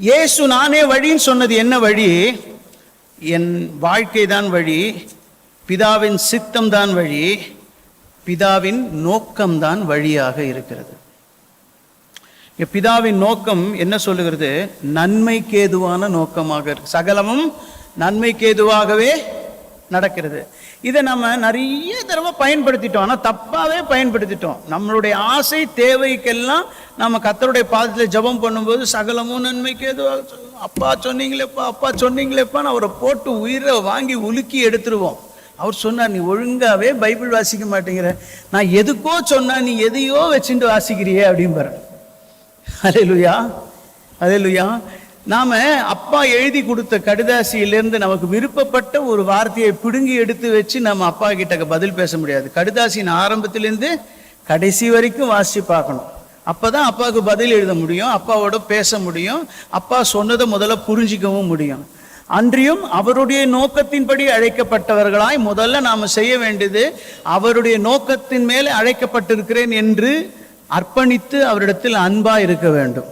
இயேசு நானே வழின்னு சொன்னது என்ன வழி? என் வாழ்க்கை தான் வழி, பிதாவின் சித்தம் தான் வழி, பிதாவின் நோக்கம்தான் வழியாக இருக்கிறது. பிதாவின் நோக்கம் என்ன சொல்லுகிறது? நன்மைக்கேதுவான நோக்கமாக இருக்கு. சகலமும் நன்மைக்கேதுவாகவே நடக்கிறது. இதை நம்ம நிறைய தடவை பயன்படுத்திட்டோம், ஆனால் தப்பாவே பயன்படுத்திட்டோம். நம்மளுடைய ஆசை தேவைக்கெல்லாம் நம்ம கர்த்தருடைய பாதத்தில் ஜெபம் பண்ணும்போது சகலமும் நன்மைக்கேதுவாக, அப்பா சொன்னீங்களேப்பா, அப்பா சொன்னீங்களேப்பான்னு அவரை போட்டு உயிரை வாங்கி உலுக்கி எடுத்துருவோம். அவர் சொன்னார், நீ ஒழுங்காவே பைபிள் வாசிக்க மாட்டேங்கிற, நான் எதுக்கோ சொன்னா நீ எதையோ வச்சுட்டு வாசிக்கிறியே அப்படிம்பாரு. அல்லேலூயா, அல்லேலூயா. நாம அப்பா எழுதி கொடுத்த கடிதாசியிலிருந்து நமக்கு விருப்பப்பட்ட ஒரு வார்த்தையை பிடுங்கி எடுத்து வச்சு நம்ம அப்பா கிட்ட பதில் பேச முடியாது. கடிதாசியின் ஆரம்பத்திலிருந்து கடைசி வரைக்கும் வாசிச்சு பார்க்கணும். அப்பதான் அப்பாவுக்கு பதில் எழுத முடியும், அப்பாவோட பேச முடியும், அப்பா சொன்னதை முதல்ல புரிஞ்சிக்கவும் முடியும். அன்றியும் அவருடைய நோக்கத்தின்படி அழைக்கப்பட்டவர்களாய் முதல்ல நாம செய்ய வேண்டியது, அவருடைய நோக்கத்தின் மேலே அழைக்கப்பட்டிருக்கிறேன் என்று அர்ப்பணித்து அவரிடத்தில் அன்பா இருக்க வேண்டும்.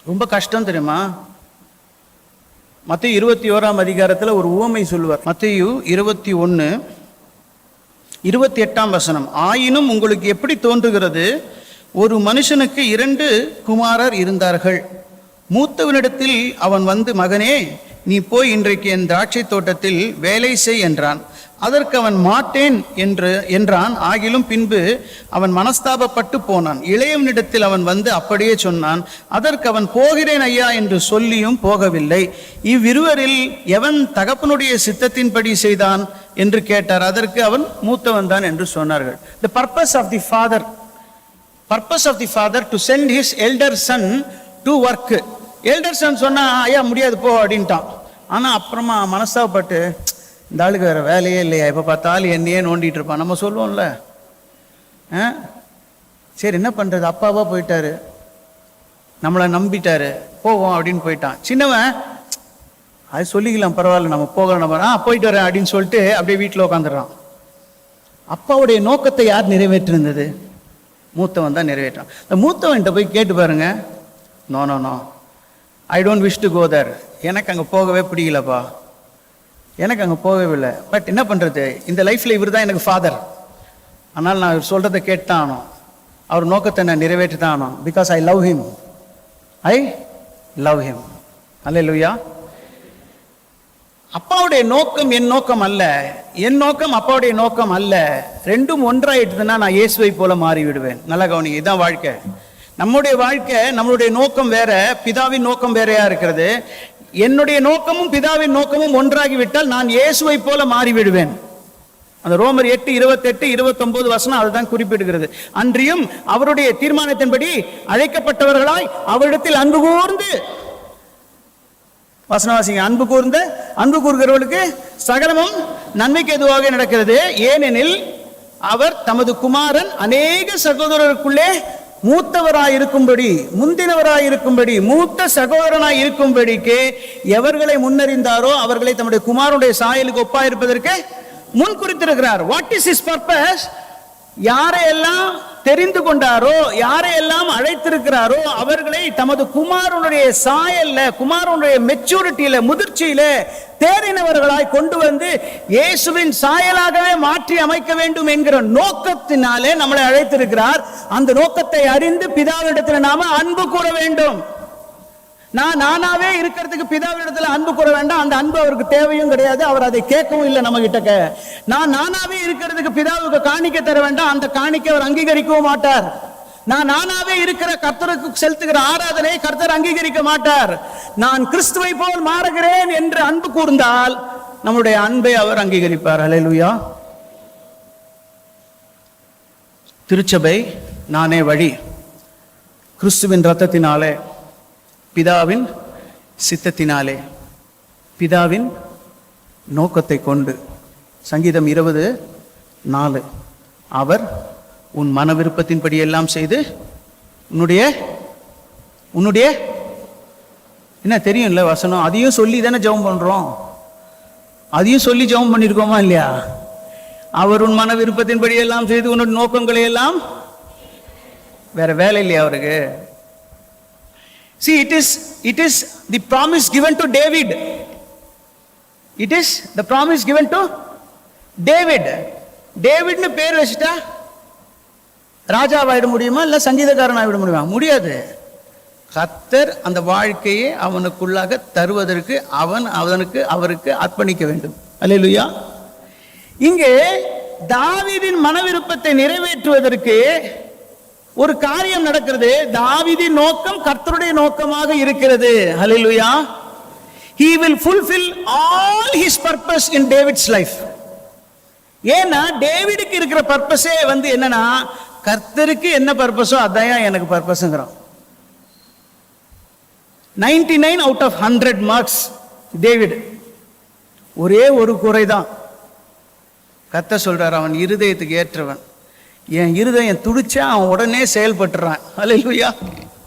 ரொம்ப கஷ்டம் தெரியுமா? மத்தேயு 21ஆம் அதிகாரத்தில் ஒரு உவமை சொல்லுவார். மத்தேயு 21:28ஆம் வசனம், ஆயினும் உங்களுக்கு எப்படி தோன்றுகிறது, ஒரு மனுஷனுக்கு 2 குமாரர் இருந்தார்கள், மூத்தவனிடத்தில் அவன் வந்து, மகனே, நீ போய் இன்றைக்கு என் திராட்சை தோட்டத்தில் வேலை செய் என்றான். அதற்கு அவன் மாட்டேன் என்றான். ஆகிலும் பின்பு அவன் மனஸ்தாபப்பட்டு போனான். இளையவனிடத்தில் அவன் வந்து அப்படியே சொன்னான். அதற்கு அவன், போகிறேன் ஐயா என்று சொல்லியும் போகவில்லை. இவ்விருவரில் எவன் தகப்பனுடைய சித்தத்தின்படி செய்தான் என்று கேட்டார். அதற்கு அவன், மூத்தவன் தான் என்று சொன்னார்கள். The purpose of the father to send his elder son to work. elder son சொன்னா, ஐயா முடியாது போ அப்படின்ட்டான். ஆனா அப்புறமா மனஸ்தாபப்பட்டு, இந்த ஆளுக்கு வேற வேலையே இல்லையா, எப்போ பார்த்தாலும் என்னையே நோண்டிட்டு இருப்பான், நம்ம சொல்லுவோம்ல. சரி என்ன பண்றது, அப்பாவா போயிட்டாரு, நம்மளை நம்பிட்டாரு, போவோம் அப்படின்னு போயிட்டான். சின்னவன் அது சொல்லிக்கலாம், பரவாயில்ல நம்ம போகலாம், நம்ம போயிட்டு வரேன் அப்படின்னு சொல்லிட்டு அப்படியே வீட்டில் உட்காந்துடுறான். அப்பாவுடைய நோக்கத்தை யார் நிறைவேற்றிருந்தது? மூத்தவன் தான் நிறைவேற்றான். இந்த மூத்தவன்கிட்ட போய் கேட்டு பாருங்க, no no no, I don't wish to go there, எனக்கு அங்கே போகவே பிடிக்கலப்பா, எனக்கு அங்கே போகவே இல்லை. பட் என்ன பண்ணுறது, இந்த லைஃப்பில் இவர் தான் எனக்கு ஃபாதர், ஆனால் நான் இவர் சொல்கிறத கேட்டுதான் ஆனோம், அவர் நோக்கத்தை நான் நிறைவேற்றி தான் ஆனோம். Because I love him. Hallelujah. அப்பாவுடைய நோக்கம் என் நோக்கம் அல்ல, என் நோக்கம் அப்பாவுடைய நோக்கம் அல்ல. ரெண்டும் ஒன்றாயிட்டுதுன்னா நான் இயேசுவை போல மாறி விடுவேன். நல்லா கவனிங்க, இதுதான் வாழ்க்கை. நம்முடைய வாழ்க்கை, நம்மளுடைய நோக்கம் வேற, பிதாவின் நோக்கம் வேறையா இருக்கிறது. என்னுடைய நோக்கமும் பிதாவின் நோக்கமும் ஒன்றாகிவிட்டால் நான் இயேசுவை போல மாறிவிடுவேன். அந்த ரோமர் 8:28-29 அதுதான் குறிப்பிடுகிறது. அன்றியும் அவருடைய தீர்மானத்தின்படி அழைக்கப்பட்டவர்களாய் அவரிடத்தில் அன்பு கூர்ந்து, வசனவாசிங்க, அன்பு கூறுகிறவர்களுக்கு சகலமும் நன்மைக்கு எதுவாக நடக்கிறது. ஏனெனில் அவர் தமது குமாரன் அநேக சகோதரருக்குள்ளே மூத்தவராயிருக்கும்படி, முந்தினவராயிருக்கும்படி, மூத்த சகோதரனாய் இருக்கும்படிக்கு எவர்களை முன்னறிந்தாரோ அவர்களை தம்முடைய குமாரனுடைய சாயலுக்கு ஒப்பாயிருப்பதற்கு முன் குறித்திருக்கிறார். What is his purpose? யாரையெல்லாம் தெரிந்து கொண்டாரோ, யாரையெல்லாம் அழைத்திருக்கிறாரோ அவர்களை தமது குமாரனுடைய சாயல்ல, குமாரனுடைய மெச்சூரிட்டியில, முதிர்ச்சியில தேறினவர்களாய் கொண்டு வந்து இயேசுவின் சாயலாகவே மாற்றி அமைக்க வேண்டும் என்கிற நோக்கத்தினாலே நம்மளை அழைத்திருக்கிறார். அந்த நோக்கத்தை அறிந்து பிதாவிடத்தில் நாம அன்பு கூற வேண்டும். நான் நானாவே இருக்கிறதுக்கு பிதாவிடத்துல அன்பு கூற வேண்டாம், அந்த அன்பு அவருக்கு தேவையும் கிடையாது, அவர் அதை கேட்கவும் இல்லை நம்ம கிட்ட. நான் நானாவே இருக்கிறதுக்கு பிதாவுக்கு காணிக்க தர வேண்டாம், அந்த காணிக்கை அவர் அங்கீகரிக்கவும் மாட்டார். நான் நானாவே இருக்கிற கர்த்தருக்கு செலுத்துகிற ஆராதனை கர்த்தர் அங்கீகரிக்க மாட்டார். நான் கிறிஸ்துவை போல் மாறுகிறேன் என்று அன்பு கூர்ந்தால் நம்முடைய அன்பை அவர் அங்கீகரிப்பார். அல்லேலூயா. திருச்சபை நானே வழி, கிறிஸ்துவின் இரத்தத்தினாலே, பிதாவின் சித்தத்தினாலே, பிதாவின் நோக்கத்தை கொண்டு. சங்கீதம் 20:4, அவர் உன் மன விருப்பத்தின்படி எல்லாம் செய்து உன்னுடைய என்ன தெரியும்ல வசனம், அதையும் சொல்லி தானே ஜெபம் பண்றோம், அதையும் சொல்லி ஜெபம் பண்ணிருக்கோமா இல்லையா? அவர் உன் மன விருப்பத்தின்படி எல்லாம் செய்து உன்னுடைய நோக்கங்களை எல்லாம், வேற வேலை இல்லையா அவருக்கு? See, it is the promise given to David. It is the promise given to David. டேவிட்னு பேர் வச்சுட்டா ராஜாவாயிட முடியுமா, இல்ல சங்கீதக்காரன் ஆகிட முடியுமா? முடியாது. கர்த்தர் அந்த வாழ்க்கையை அவனுக்குள்ளாக தருவதற்கு அவருக்கு அர்ப்பணிக்க வேண்டும். அல்லேலூயா. இங்கே தாவீதின் மன விருப்பத்தை நிறைவேற்றுவதற்கு ஒரு காரியம் நடக்கிறது. தாவீதின் நோக்கம் கர்த்தருடைய நோக்கமாக இருக்கிறது. ஹல்லேலூயா. He will fulfill all his purpose in David's life. ஏன்னா டேவிடுக்கு இருக்கிற பர்பஸே என்னன்னா, கர்த்தருக்கு என்ன பர்பஸோ அதான் எனக்கு பர்பஸ்ங்கிறான். 99 out of 100 மார்க்ஸ் டேவிட். ஒரே ஒரு குறைதான். கர்த்தர் சொல்றார், அவன் இருதயத்துக்கு ஏற்றவன். என் இருதயம் துடிச்சா அவன் உடனே செயல்பட்டுறான். அல்லேலூயா,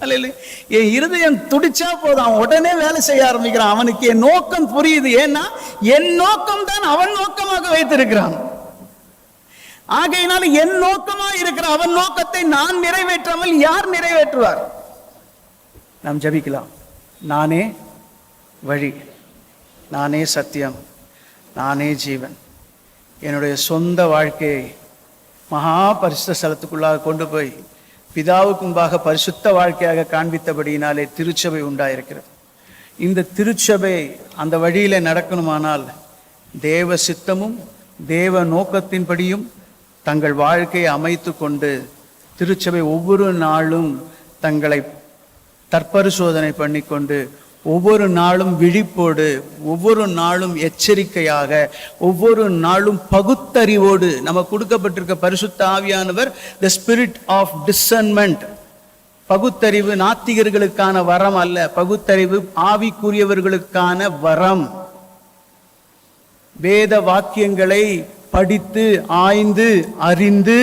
அல்லேலூயா. என் இருதயம் துடிச்சா போதும், அவன் உடனே வேலை செய்ய ஆரம்பிக்கிறான். அவனுக்கு என் நோக்கம் புரியுது. ஏன்னா என் நோக்கம் தான் அவன் நோக்கமாக வைத்திருக்கிறான். ஆகையினால என் நோக்கமாக இருக்கிற அவன் நோக்கத்தை நான் நிறைவேற்றாமல் யார் நிறைவேற்றுவார்? நாம் ஜெபிக்கலாம். நானே வழி, நானே சத்தியம், நானே ஜீவன். என்னுடைய சொந்த வாழ்க்கையை மகா பரிசுத்த ஸ்தலத்துக்குள்ளாக கொண்டு போய் பிதாவுக்கு முன்பாக பரிசுத்த வாழ்க்கையாக காண்பித்தபடியினாலே திருச்சபை உண்டாயிருக்கிறது. இந்த திருச்சபை அந்த வழியில நடக்கணுமானால் தேவ சித்தமும் தேவ நோக்கத்தின்படியும் தங்கள் வாழ்க்கையை அமைத்து கொண்டு திருச்சபை ஒவ்வொரு நாளும் தங்களை தற்பரிசோதனை பண்ணிக்கொண்டு ஒவ்வொரு நாளும் விழிப்போடு, ஒவ்வொரு நாளும் எச்சரிக்கையாக, ஒவ்வொரு நாளும் பகுத்தறிவோடு, நம்ம கொடுக்கப்பட்டிருக்க பரிசுத்த ஆவியானவர் த ஸ்பிரிட் ஆஃப் டிசர்ன்மெண்ட். பகுத்தறிவு நாத்திகர்களுக்கான வரம் அல்ல, பகுத்தறிவு ஆவிக்குரியவர்களுக்கான வரம். வேத வாக்கியங்களை படித்து ஆய்ந்து அறிந்து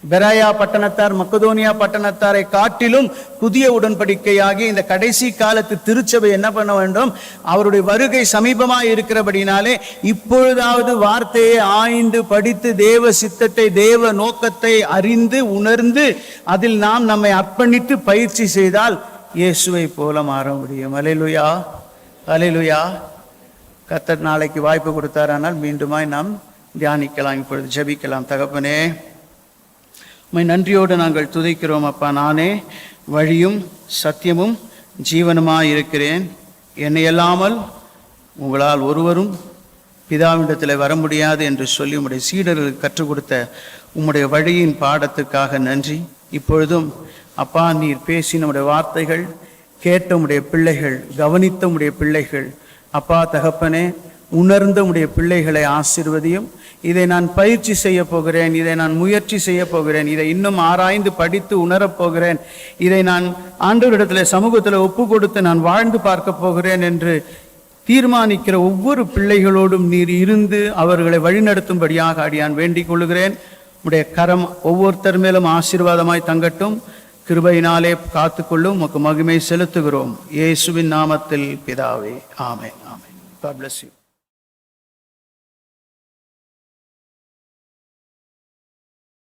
பெராயா பட்டணத்தார் மக்கதோனியா பட்டணத்தாரை காட்டிலும் புதிய உடன்படிக்கையாகி இந்த கடைசி காலத்து திருச்சபை என்ன பண்ண வேண்டும்? அவருடைய வருகை சமீபமாக இருக்கிறபடினாலே இப்பொழுதாவது வார்த்தையை ஆய்ந்து படித்து தேவ சித்தத்தை தேவ நோக்கத்தை அறிந்து உணர்ந்து அதில் நாம் நம்மை அர்ப்பணித்து பயிற்சி செய்தால் இயேசுவை போல மாற முடியும். அல்லேலூயா, அல்லேலூயா. கர்த்தர் நாளைக்கு வாய்ப்பு கொடுத்தாரானால் மீண்டுமாய் நாம் தியானிக்கலாம். இப்பொழுது ஜெபிக்கலாம். தகப்பனே, உம்மை நன்றியோடு நாங்கள் துதிக்கிறோம். அப்பா, நானே வழியும் சத்தியமும் ஜீவனுமாய் இருக்கிறேன். என்னை அல்லாமல் உங்களால் ஒருவரும் பிதாவிடத்தில் வர முடியாது என்று சொல்லி உம்முடைய சீடர்களுக்கு கற்றுக் கொடுத்த உம்முடைய வழியின் பாடத்துக்காக நன்றி. இப்பொழுதும் அப்பா, நீர் பேசி நம்முடைய வார்த்தைகள் கேட்ட உம்முடைய பிள்ளைகள், கவனித்த உம்முடைய பிள்ளைகள், அப்பா தகப்பனே, உணர்ந்த உம்முடைய பிள்ளைகளை ஆசீர்வதியும். இதை நான் பயிற்சி செய்ய போகிறேன், இதை நான் முயற்சி செய்ய போகிறேன், இதை இன்னும் ஆராய்ந்து படித்து உணரப்போகிறேன், இதை நான் ஆண்டவரிடத்தில் சமூகத்தில் ஒப்பு கொடுத்து நான் வாழ்ந்து பார்க்க போகிறேன் என்று தீர்மானிக்கிற ஒவ்வொரு பிள்ளைகளோடும் நீர் இருந்து அவர்களை வழிநடத்தும்படியாக அடியான் வேண்டிக் கொள்கிறேன். உடைய கரம் ஒவ்வொருத்தர் மேலும் ஆசீர்வாதமாய் தங்கட்டும். கிருபையினாலே காத்துக்கொள்ளும். உமக்கு மகிமை செலுத்துகிறோம். இயேசுவின் நாமத்தில் பிதாவே, ஆமென், ஆமென். God bless you.